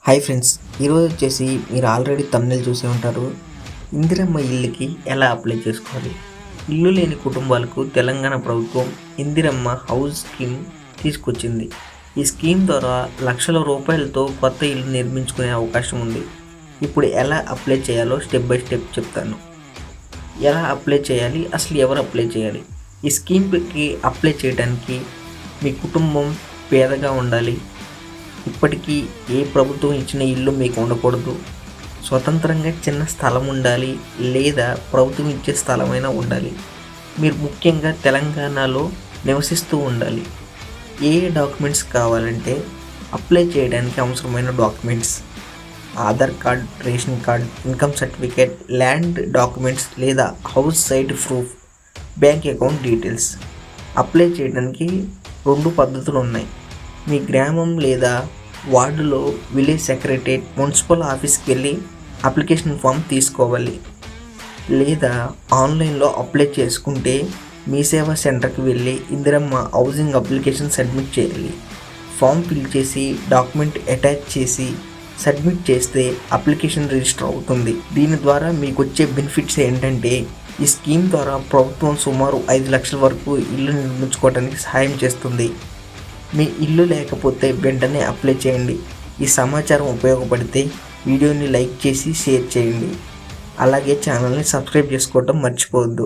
Hi friends, ఈరోజు వచ్చేసి మీరు ఆల్రెడీ తమిళ చూసే ఉంటారు. ఇందిరమ్మ ఇల్లుకి ఎలా అప్లై చేసుకోవాలి. ఇల్లు లేని కుటుంబాలకు తెలంగాణ ప్రభుత్వం ఇందిరమ్మ హౌస్ స్కీమ్ తీసుకొచ్చింది. ఈ స్కీమ్ ద్వారా లక్షల రూపాయలతో కొత్త ఇల్లు నిర్మించుకునే అవకాశం ఉంది. ఇప్పుడు ఎలా అప్లై చేయాలో స్టెప్ బై స్టెప్ చెప్తాను. ఎలా అప్లై చేయాలి, అసలు ఎవరు అప్లై చేయాలి. ఈ స్కీమ్కి అప్లై చేయడానికి మీ కుటుంబం పేదగా ఉండాలి. ఇప్పటికీ ఏ ప్రభుత్వం ఇచ్చిన ఇల్లు మీకు ఉండకూడదు. స్వతంత్రంగా చిన్న స్థలం ఉండాలి, లేదా ప్రభుత్వం ఇచ్చే స్థలమైనా ఉండాలి. మీరు ముఖ్యంగా తెలంగాణలో నివసిస్తూ ఉండాలి. ఏ డాక్యుమెంట్స్ కావాలంటే అప్లై చేయడానికి అవసరమైన documents: Aadhaar card, ration card, income certificate, land documents లేదా house site proof, bank account details. Apply చేయడానికి 2 పద్ధతులు ఉన్నాయి. మీ గ్రామం లేదా వార్డులో విలేజ్ సెక్రటరేట్, మున్సిపల్ ఆఫీస్కి వెళ్ళి అప్లికేషన్ ఫామ్ తీసుకోవాలి. లేదా ఆన్లైన్లో అప్లై చేసుకుంటే మీ సేవా సెంటర్కి వెళ్ళి ఇందిరమ్మ హౌసింగ్ అప్లికేషన్ సబ్మిట్ చేయాలి. ఫామ్ ఫిల్ చేసి డాక్యుమెంట్ అటాచ్ చేసి సబ్మిట్ చేస్తే అప్లికేషన్ రిజిస్టర్ అవుతుంది. దీని ద్వారా మీకు వచ్చే బెనిఫిట్స్ ఏంటంటే, ఈ స్కీమ్ ద్వారా ప్రభుత్వం సుమారు 5 లక్షల వరకు ఇల్లు నిర్మించుకోవడానికి సహాయం చేస్తుంది. మీ ఇల్లు లేకపోతే వెంటనే అప్లై చేయండి. ఈ సమాచారం ఉపయోగపడితే వీడియోని లైక్ చేసి షేర్ చేయండి. అలాగే ఛానల్ని సబ్స్క్రైబ్ చేసుకోవడం మర్చిపోవద్దు.